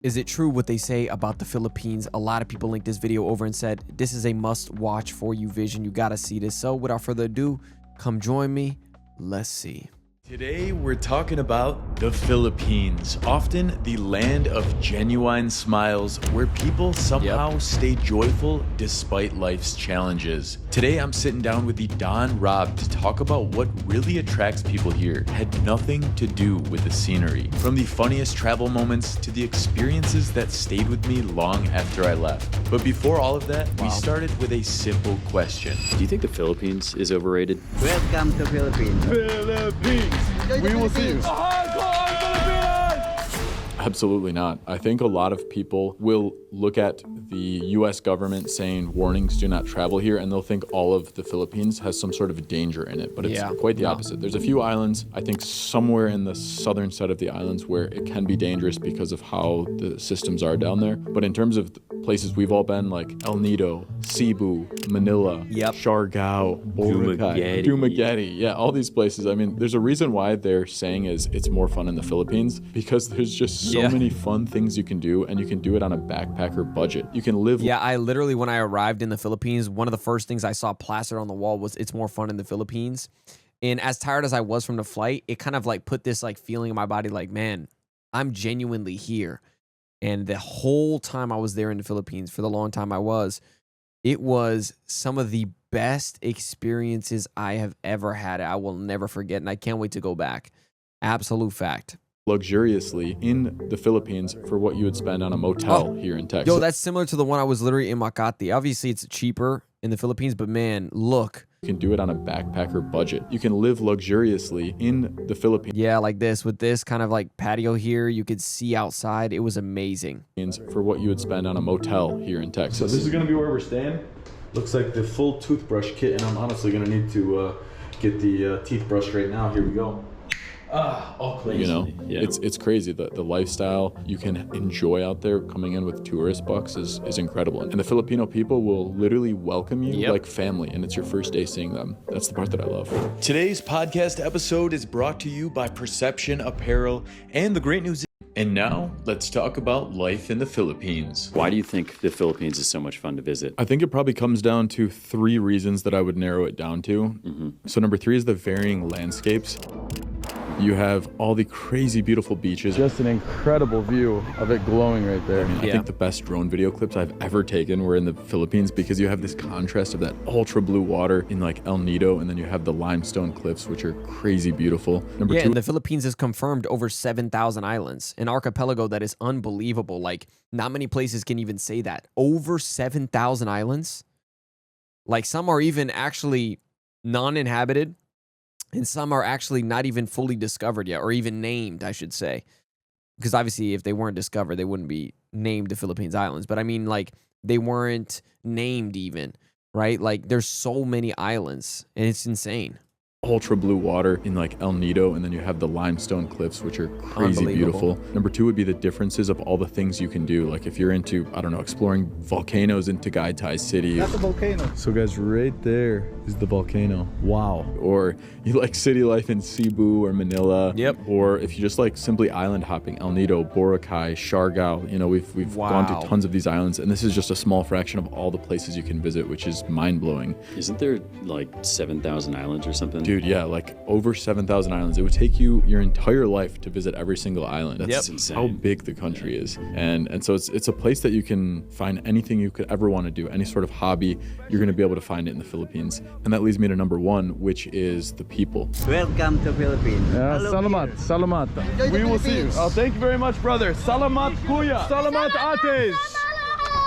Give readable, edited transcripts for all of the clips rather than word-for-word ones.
Is it true what they say about the Philippines? A lot of people linked this video over and said, this is a must watch for you, Vision. You gotta see this. So without further ado, come join me. Let's see. Today we're talking about the Philippines, often the land of genuine smiles where people somehow stay joyful despite life's challenges. Today I'm sitting down with the Don Rob to talk about what really attracts people here. Had nothing to do with the scenery. From the funniest travel moments to the experiences that stayed with me long after I left. But before all of that, we started with a simple question. Do you think the Philippines is overrated? Welcome to Philippines. Philippines! We will see you. Absolutely not. I think a lot of people will look at the US government saying warnings do not travel here, and they'll think all of the Philippines has some sort of danger in it, but it's quite the opposite. There's a few islands, I think somewhere in the southern side of the islands, where it can be dangerous because of how the systems are down there. But in terms of places we've all been, like El Nido, Cebu, Manila, Siargao, Boracay, Dumaguete, yeah, all these places. I mean, there's a reason why they're saying it's more fun in the Philippines, because there's just so many fun things you can do, and you can do it on a backpacker budget. You can live. Yeah, I literally, when I arrived in the Philippines, one of the first things I saw plastered on the wall was "It's more fun in the Philippines." And as tired as I was from the flight, it kind of like put this like feeling in my body, like, man, I'm genuinely here. And the whole time I was there in the Philippines, for the long time I was, it was some of the best experiences I have ever had. I will never forget, and I can't wait to go back. Absolute fact. Luxuriously in the Philippines for what you would spend on a motel here in Texas. Yo, that's similar to the one I was literally in Makati. Obviously, it's cheaper in the Philippines, but man, look. You can do it on a backpacker budget. You can live luxuriously in the Philippines. Yeah, like this, with this kind of like patio here, you could see outside. It was amazing. For what you would spend on a motel here in Texas. So this is gonna be where we're staying. Looks like the full toothbrush kit, and I'm honestly gonna need to get the teeth brushed right now. Here we go. All clean. You know, it's crazy. The lifestyle you can enjoy out there coming in with tourist bucks is incredible. And the Filipino people will literally welcome you like family, and it's your first day seeing them. That's the part that I love. Today's podcast episode is brought to you by Perception Apparel, and the great news. And now, let's talk about life in the Philippines. Why do you think the Philippines is so much fun to visit? I think it probably comes down to 3 reasons that I would narrow it down to. So number 3 is the varying landscapes. You have all the crazy beautiful beaches. Just an incredible view of it glowing right there. I mean, I think the best drone video clips I've ever taken were in the Philippines, because you have this contrast of that ultra blue water in like El Nido, and then you have the limestone cliffs, which are crazy beautiful. Number 2, and the Philippines is confirmed over 7,000 islands, an archipelago that is unbelievable. Like, not many places can even say that. Over 7,000 islands. Like, some are even actually non-inhabited, and some are actually not even fully discovered yet, or even named, I should say. Because obviously, if they weren't discovered, they wouldn't be named the Philippines Islands. But I mean, like, they weren't named even, right? Like, there's so many islands, and it's insane. Ultra blue water in like El Nido, and then you have the limestone cliffs, which are crazy beautiful. Number 2 would be the differences of all the things you can do. Like if you're into, I don't know, exploring volcanoes in Tagaytay City. That's a volcano. So guys, right there is the volcano. Wow. Or you like city life in Cebu or Manila. Yep. Or if you just like simply island hopping, El Nido, Boracay, Siargao. You know, we've gone to tons of these islands, and this is just a small fraction of all the places you can visit, which is mind-blowing. Isn't there like 7,000 islands or something? Dude, yeah, like over 7,000 islands. It would take you your entire life to visit every single island. That's insane. How big the country is. And so it's a place that you can find anything you could ever want to do, any sort of hobby, you're going to be able to find it in the Philippines. And that leads me to number 1, which is the people. Welcome to Philippines. Salamat, salamat. We will see you. Oh, thank you very much, brother. Salamat, kuya. Salamat, ates.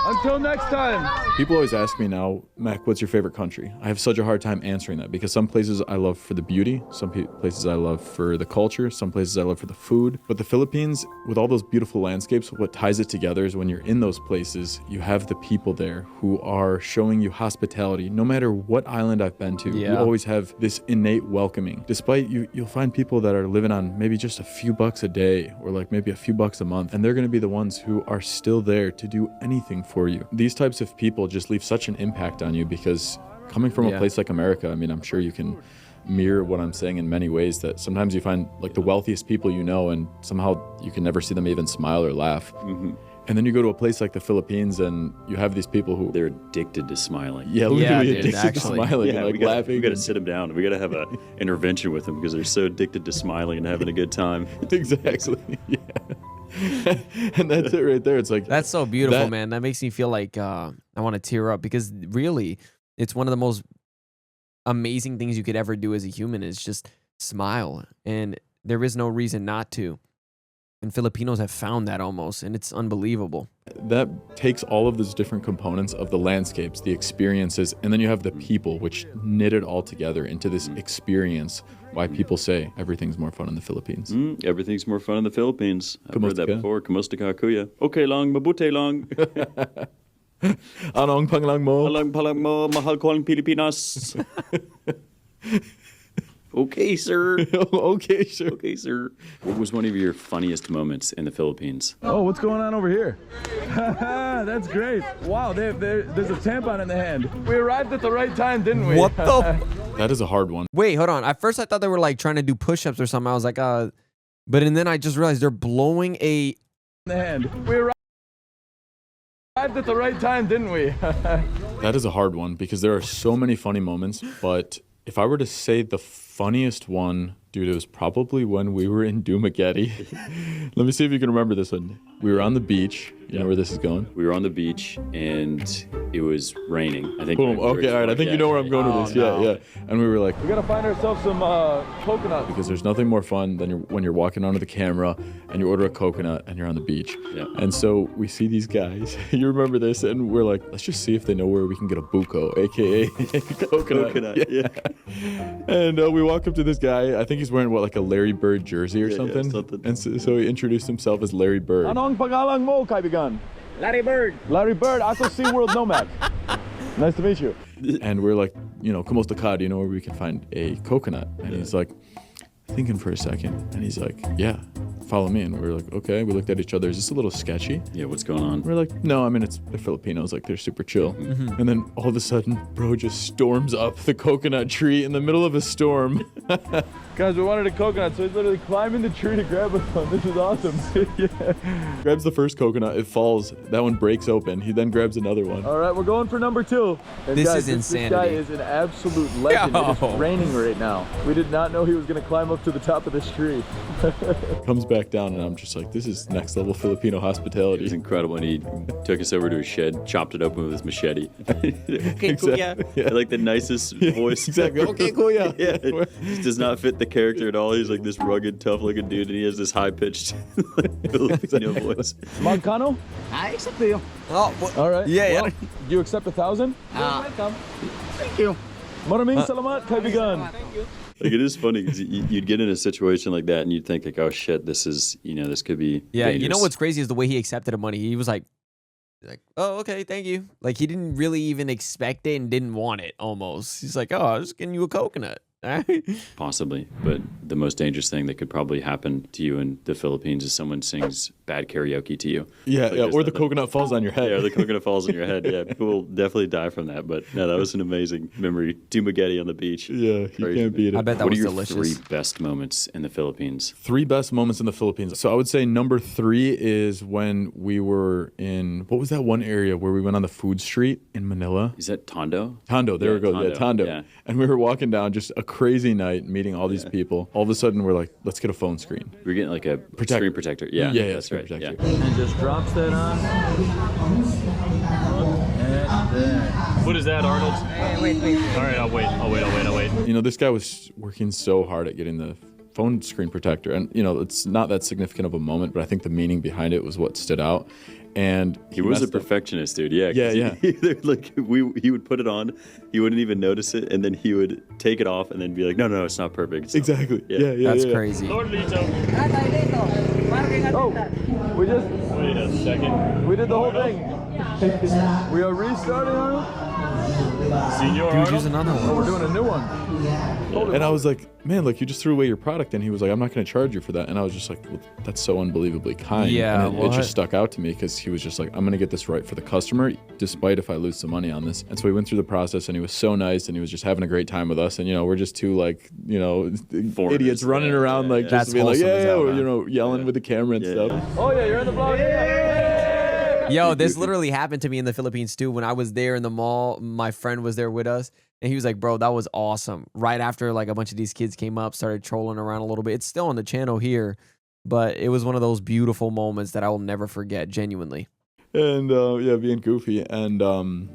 Until next time. People always ask me now, Mac, what's your favorite country? I have such a hard time answering that, because some places I love for the beauty, some places I love for the culture, some places I love for the food. But the Philippines, with all those beautiful landscapes, what ties it together is when you're in those places, you have the people there who are showing you hospitality. No matter what island I've been to, you always have this innate welcoming. Despite you'll find people that are living on maybe just a few bucks a day, or like maybe a few bucks a month, and they're going to be the ones who are still there to do anything for you. These types of people just leave such an impact on you, because coming from a place like America, I mean, I'm sure you can mirror what I'm saying in many ways, that sometimes you find like the wealthiest people you know, and somehow you can never see them even smile or laugh. And then you go to a place like the Philippines and you have these people who... They're addicted to smiling. Yeah, literally dude, addicted to smiling and like laughing. We got to sit them down. We got to have an intervention with them because they're so addicted to smiling and having a good time. Exactly. Yeah. And that's it right there. It's like... That's so beautiful, man. That makes me feel like I want to tear up, because really, it's one of the most amazing things you could ever do as a human is just smile. And there is no reason not to. And Filipinos have found that almost, and it's unbelievable. That takes all of those different components of the landscapes, the experiences, and then you have the people, which knit it all together into this experience. Why people say everything's more fun in the Philippines. Everything's more fun in the Philippines. I've heard that Kamusta ka? before. Kamusta ka, kuya? Okay lang, mabuti lang. Anong panglang mo? Alang palang mo, mahal ko ang Pilipinas. Okay, sir. Okay, sure. Okay, sir. What was one of your funniest moments in the Philippines? Oh, what's going on over here? That's great. Wow, there's a tampon in the hand. We arrived at the right time, didn't we? What the? That is a hard one. Wait, hold on. At first, I thought they were like trying to do push-ups or something. I was like, but and then I just realized they're blowing a... In the hand. We arrived at the right time, didn't we? That is a hard one because there are so many funny moments, but if I were to say the funniest one, dude, it was probably when we were in Dumaguete. Let me see if you can remember this one. We were on the beach. You know where this is going? We were on the beach and it was raining. I think. Boom. Okay, all right. I think you know where I'm going with this. no. Yeah. And we were like, We gotta find ourselves some coconut. because there's nothing more fun than when you're walking onto the camera and you order a coconut and you're on the beach. Yeah. And so we see these guys. You remember this? And we're like, let's just see if they know where we can get a buco, aka coconut. Yeah. And we walk up to this guy. I think he's wearing like a Larry Bird jersey or Yeah, something. something. And so he introduced himself as Larry Bird. Anong pangalan mo, kaibigan? Larry Bird. Larry Bird, ako SeaWorld Nomad. Nice to meet you. And we're like, kamusta ka? Do you know where we can find a coconut? And he's like, thinking for a second. And he's like, yeah, follow me. And we're like, okay. We looked at each other. Is this a little sketchy? Yeah, what's going on? We're like, no, I mean, they're Filipinos. Like, they're super chill. And then all of a sudden, bro just storms up the coconut tree in the middle of a storm. Guys, we wanted a coconut, so he's literally climbing the tree to grab us one. This is awesome. Yeah. Grabs the first coconut. It falls. That one breaks open. He then grabs another one. All right, we're going for number 2. And This guys, is This guy insanity. is an absolute legend. It Yo. is raining right now. We did not know he was going to climb up to the top of this tree. Comes back down, and I'm just like, this is next level Filipino It hospitality. was incredible. And he took us over to his shed, chopped it open with his machete. Okay, Exactly, kuya. yeah. Like the nicest voice. Exactly. Okay, cool, yeah. Yeah, it just does not fit the character at all. He's like this rugged, tough-looking dude, and he has this high-pitched Filipino voice. Magkano? Accept you. Oh, All right. Yeah. Do you accept 1,000? Welcome. Thank you. Maraming salamat, kaibigan. Like it is funny because you'd get in a situation like that, and you'd think like, oh shit, this is this could be. Yeah, you know dangerous. what's crazy is the way he accepted the money. He was like, oh, okay, thank you. Like, he didn't really even expect it and didn't want it, almost. He's like, oh, I was just getting you a coconut. Possibly, but the most dangerous thing that could probably happen to you in the Philippines is someone sings bad karaoke to you. Yeah, Like, there's or the nothing- coconut falls on your head. Yeah, or the coconut falls on your head. Yeah, people will definitely die from that. But no, that was an amazing memory. Dumaguete on the beach. Yeah, you Crazy. can't beat it. I bet that What are was your delicious. 3 best moments in the Philippines? 3 best moments in the Philippines. So I would say number 3 is when we were in, what was that one area where we went on the food street in Manila? Is that Tondo? Tondo, there Yeah, we go. Tondo, Yeah, Tondo. yeah. And we were walking down, just a crazy night, meeting all these people. All of a sudden, we're like, let's get a phone screen. We're getting like a screen protector. Yeah, that's screen right. protector. Yeah. And just drops that on. And there. What is that, Arnold? Wait. All right, I'll wait. This guy was working so hard at getting the phone screen protector. And, it's not that significant of a moment, but I think the meaning behind it was what stood out. And He was a messed up. perfectionist, dude. Yeah. 'cause Yeah, he would put it on, he wouldn't even notice it, and then he would take it off and then be like, no, it's not perfect. It's not Exactly. perfect." Yeah. That's crazy. Lord Lito. Oh, we Wait a second. did the whole thing. We are restarting, Arnold. Senior Dude, use Arnold? another one. We're doing a new one. And I was like, man, like you just threw away your product. And he was like, I'm not going to charge you for that. And I was just like, well, that's so unbelievably kind. Yeah, and it just stuck out to me because he was just like, I'm going to get this right for the customer, despite if I lose some money on this. And so we went through the process, and he was so nice, and he was just having a great time with us. And we're just two like idiots running around like That's just being like, wholesome as hell, man. yelling with the camera and stuff. Oh yeah, you're in the vlog. Yo, this literally happened to me in the Philippines too. When I was there in the mall, my friend was there with us, and he was like, bro, that was awesome. Right after like a bunch of these kids came up, started trolling around a little bit. It's still on the channel here, but it was one of those beautiful moments that I will never forget, genuinely. And being goofy. And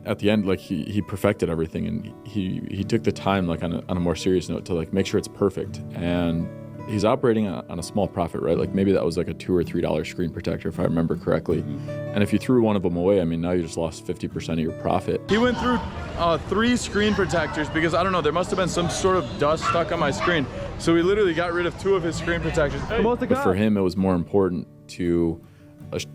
at the end, like he perfected everything, and he took the time, like on a more serious note, to like make sure it's perfect. And he's operating on a small profit, right? Like maybe that was like a $2 or $3 screen protector, if I remember correctly. And if you threw one of them away, I mean, now you just lost 50% of your profit. He went through 3 screen protectors because I don't know, there must have been some sort of dust stuck on my screen. So we literally got rid of 2 of his screen protectors. But for him, it was more important to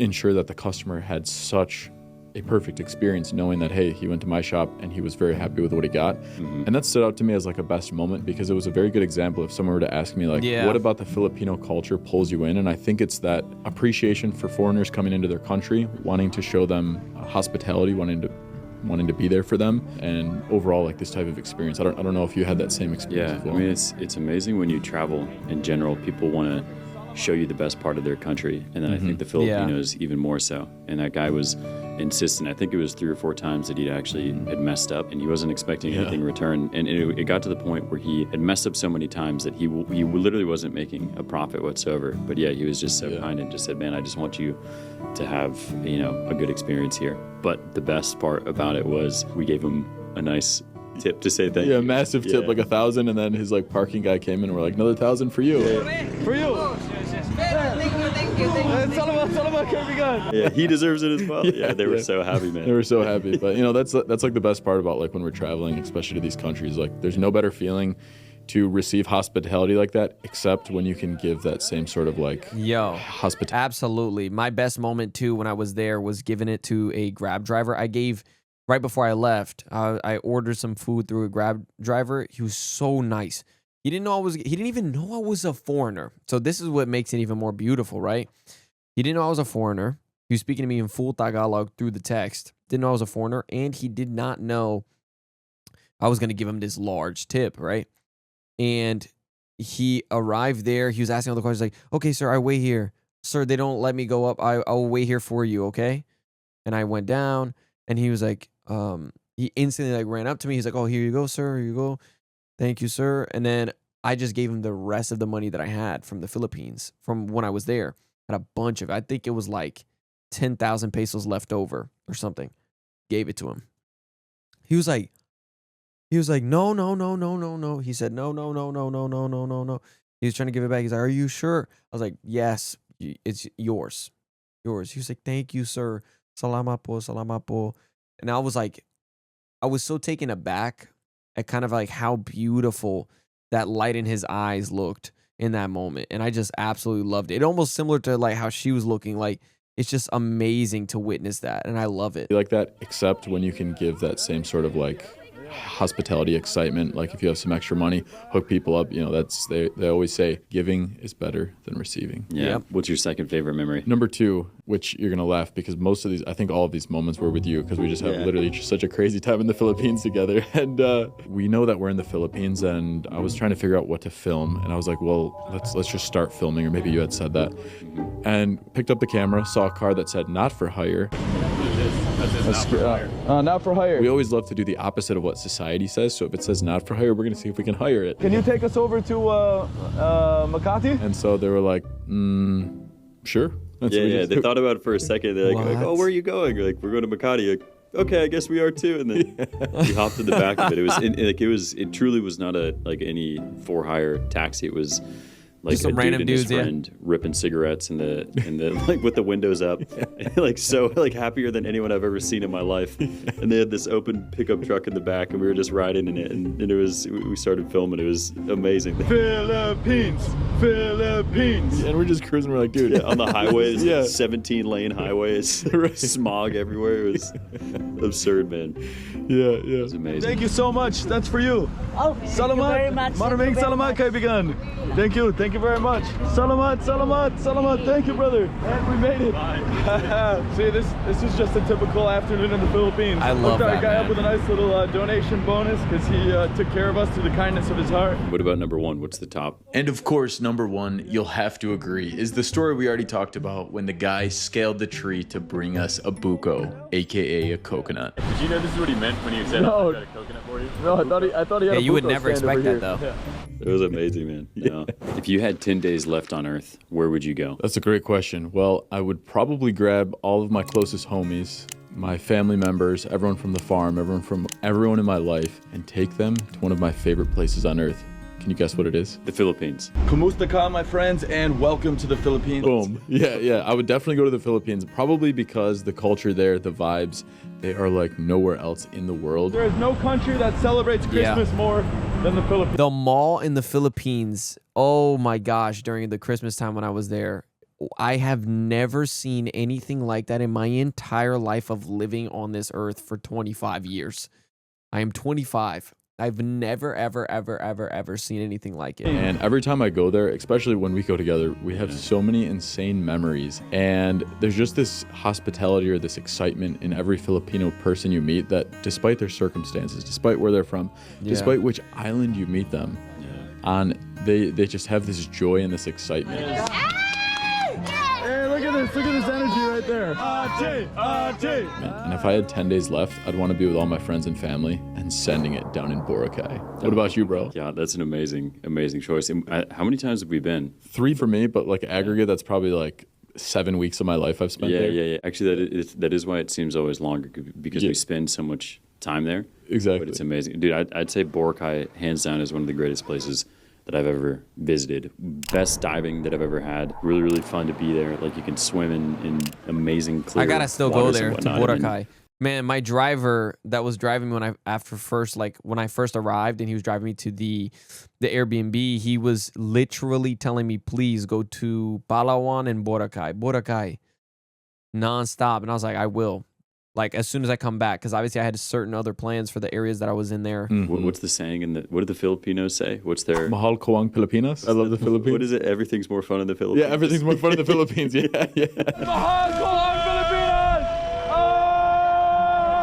ensure that the customer had such a perfect experience, knowing that, hey, he went to my shop and he was very happy with what he got. And that stood out to me as like a best moment, because it was a very good example if someone were to ask me like, what about the Filipino culture pulls you in? And I think it's that appreciation for foreigners coming into their country, wanting to show them hospitality, wanting to be there for them, and overall like this type of experience. I don't know if you had that same experience as well. I mean, it's amazing when you travel in general, people want to show you the best part of their country, and then I think the Filipinos even more so. And that guy was insistent. I think it was 3 or 4 times that he had messed up, and he wasn't expecting anything in return. And it got to the point where he had messed up so many times that he literally wasn't making a profit whatsoever. But yeah, he was just so kind and just said, man, I just want you to have a good experience here. But the best part about it was we gave him a nice tip to say thank you. Yeah, massive tip, like 1,000, and then his like parking guy came in and we're like, another 1,000 for you. For you. Thank you. Tell him about Kirby Gun. Yeah, he deserves it as well. Yeah, they were so happy, man. They were so happy. But that's like the best part about like when we're traveling, especially to these countries. Like there's no better feeling to receive hospitality like that, except when you can give that same sort of like hospitality. Absolutely. My best moment too when I was there was giving it to a Grab driver. I gave right before I left. I ordered some food through a Grab driver. He was so nice. He didn't even know I was a foreigner. So this is what makes it even more beautiful, right? He didn't know I was a foreigner. He was speaking to me in full Tagalog through the text. Didn't know I was a foreigner, and he did not know I was going to give him this large tip, right? And he arrived there. He was asking all the questions like, okay, sir, I wait here. Sir, they don't let me go up. I'll wait here for you, okay? And I went down, and he was like, he instantly like ran up to me. He's like, oh, here you go, sir. Here you go. Thank you, sir. And then I just gave him the rest of the money that I had from the Philippines from when I was there. I had a bunch of it. I think it was like 10,000 pesos left over or something. Gave it to him. He was like, no, no, no, no, no, no. He said, no, no, no, no, no, no, no, no, no. He was trying to give it back. He's like, are you sure? I was like, yes, it's yours. Yours. He was like, thank you, sir. Salamat po, salamat po. And I was like, I was so taken aback at kind of like how beautiful that light in his eyes looked in that moment. And I just absolutely loved it. It almost similar to like how she was looking. Like, it's just amazing to witness that. And I love it. Like that, except when you can give that same sort of like hospitality excitement. Like if you have some extra money, hook people up. That's they always say giving is better than receiving. Yeah. Yep. What's your second favorite memory? Number 2, which you're gonna laugh because most of these, I think all of these moments were with you because we just have literally such a crazy time in the Philippines together. And we know that we're in the Philippines, and I was trying to figure out what to film, and I was like, well, let's just start filming, or maybe you had said that, and picked up the camera, saw a car that said not for hire. Not for hire. We always love to do the opposite of what society says. So if it says not for hire, we're going to see if we can hire it. Can you take us over to Makati? And so they were like, sure. And so they thought about it for a second. They're like, oh, where are you going? Like, we're going to Makati. Like, okay, I guess we are too. And then we hopped in the back of it. It truly was not any for hire taxi. It was like some random dudes, friend ripping cigarettes in the like with the windows up, like so like happier than anyone I've ever seen in my life. And they had this open pickup truck in the back, and we were just riding in it, and we started filming. It was amazing. Philippines. Philippines. And we're just cruising. We're like, dude, on the highways, Yeah. 17-lane highways, Right. smog everywhere. It was absurd, man. yeah. It was amazing. Thank you so much. That's for you. Oh, thank you very much. Maraming salamat, kaibigan. Thank you very much. Salamat. Thank you, brother. And we made it. See, this is just a typical afternoon in the Philippines. I love Hooked our that, guy man. up with a nice little donation bonus because he took care of us through the kindness of his heart. What about number one? What's the top? And of course, number one, you'll have to agree, is the story we already talked about when the guy scaled the tree to bring us a buko, aka a coconut. Did you know this is what he meant when he said, No. "I got a coconut for you"? No, I thought he had Yeah, a you would buko never stand over expect that, here. though. Yeah. It was amazing, man. Yeah. If you had 10 days left on Earth, where would you go? That's a great question. Well, I would probably grab all of my closest homies, my family members, everyone from the farm, everyone in my life, and take them to one of my favorite places on earth. Can you guess what it is? The Philippines. Kumusta ka, my friends, and welcome to the Philippines. Boom. Yeah. I would definitely go to the Philippines, probably because the culture there, the vibes, they are like nowhere else in the world. There is no country that celebrates Christmas more than the Philippines. The mall in the Philippines, oh my gosh, during the Christmas time when I was there, I have never seen anything like that in my entire life of living on this earth for 25 years. I am 25. I've never, ever seen anything like it. And every time I go there, especially when we go together, we have so many insane memories. And there's just this hospitality or this excitement in every Filipino person you meet that despite their circumstances, despite where they're from, despite which island you meet them on, they just have this joy and this excitement. Hey, look at this energy right there. And if I had 10 days left, I'd want to be with all my friends and family and sending it down in Boracay. What about you, bro? Yeah, that's an amazing choice. And how many times have we been? 3 for me, but like aggregate, that's probably like 7 weeks of my life I've spent there. Yeah. Actually, that is why it seems always longer, because we spend so much time there. Exactly. But it's amazing. Dude, I'd say Boracay, hands down, is one of the greatest places that I've ever visited. Best diving that I've ever had. Really fun to be there. Like, you can swim in amazing clear I gotta still go waters and there to whatnot. Boracay. Man, my driver that was driving me when I first arrived, and he was driving me to the Airbnb, he was literally telling me, please go to Palawan and Boracay, nonstop. And I was like, I will. Like, as soon as I come back, because obviously I had certain other plans for the areas that I was in there. What's the saying? What do the Filipinos say? What's their... Mahal ko ang Pilipinas. I love the Philippines. What is it? Everything's more fun in the Philippines. Yeah, everything's more fun in the Philippines. Yeah.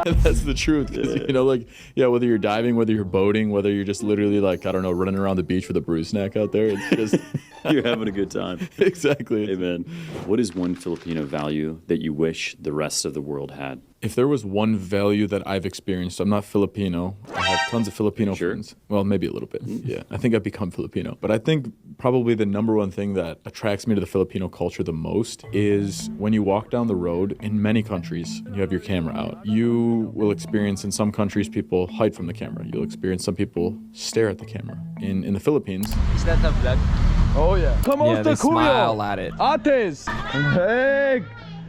That's the truth. 'Cause, you know, like, whether you're diving, whether you're boating, whether you're just literally like, I don't know, running around the beach with a brew snack out there, it's just... You're having a good time. Exactly. Hey, man. What is one Filipino value that you wish the rest of the world had? If there was one value that I've experienced, I'm not Filipino. I have tons of Filipino friends. Well, maybe a little bit. Yeah, I think I've become Filipino. But I think probably the number one thing that attracts me to the Filipino culture the most is when you walk down the road in many countries and you have your camera out. You will experience, in some countries, people hide from the camera. You'll experience some people stare at the camera. In the Philippines... Is that a vlog? Oh yeah. Yeah, they smile at it. Ates. Hey.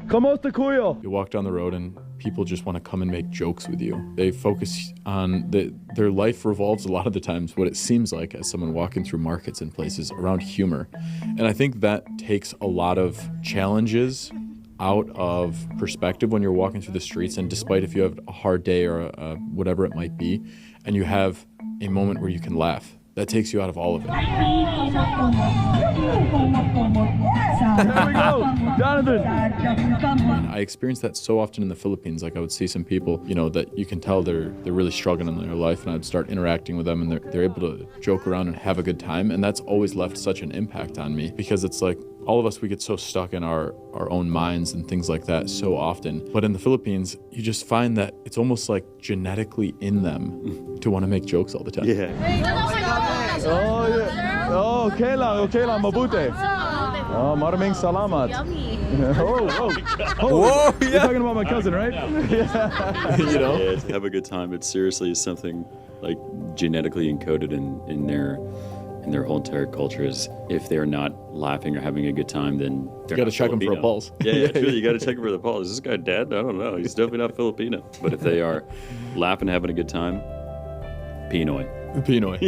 Kamusta kuyo? You walk down the road and people just want to come and make jokes with you. They focus on their life revolves a lot of the times, what it seems like as someone walking through markets and places, around humor. And I think that takes a lot of challenges out of perspective when you're walking through the streets. And despite if you have a hard day or whatever it might be, and you have a moment where you can laugh, that takes you out of all of it. There we go, Jonathan. And I experienced that so often in the Philippines. Like, I would see some people, you know, that you can tell they're really struggling in their life, and I'd start interacting with them, and they're able to joke around and have a good time. And that's always left such an impact on me, because it's like all of us, we get so stuck in our own minds and things like that so often. But in the Philippines, you just find that it's almost like genetically in them to want to make jokes all the time. Yeah. Oh yeah. Oh, okay lang, mabuti. Oh, maraming salamat. Whoa, you're talking about my cousin, right? Yeah. You know? Yeah, to have a good time. It seriously is something like genetically encoded in their whole entire culture. Is if they're not laughing or having a good time, then You got to check them for a pulse. Yeah, truly, you got to check them for the pulse. Is this guy dead? I don't know. He's definitely not Filipino. But if they are laughing, having a good time, Pinoy. Pinoy.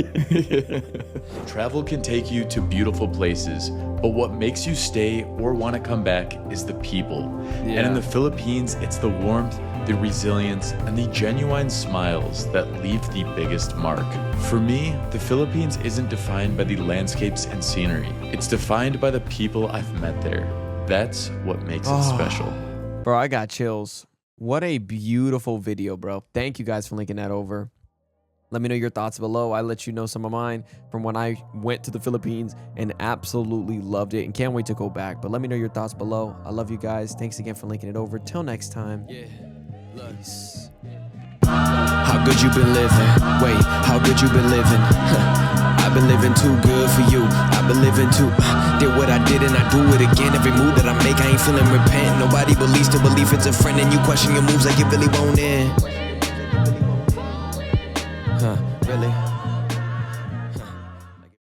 Travel can take you to beautiful places, but what makes you stay or want to come back is the people. Yeah. And in the Philippines, it's the warmth, the resilience, and the genuine smiles that leave the biggest mark. For me, the Philippines isn't defined by the landscapes and scenery. It's defined by the people I've met there. That's what makes it special. Bro, I got chills. What a beautiful video, bro. Thank you guys for linking that over. Let me know your thoughts below. I let you know some of mine from when I went to the Philippines and absolutely loved it and can't wait to go back. But let me know your thoughts below. I love you guys. Thanks again for linking it over. Till next time. Peace. How good you been living? Wait, how good you been living? I've been living too good for you. I've been living too. Did what I did and I do it again. Every move that I make, I ain't feeling repent. Nobody believes to believe it's a friend, and you question your moves like you really won't end. Really?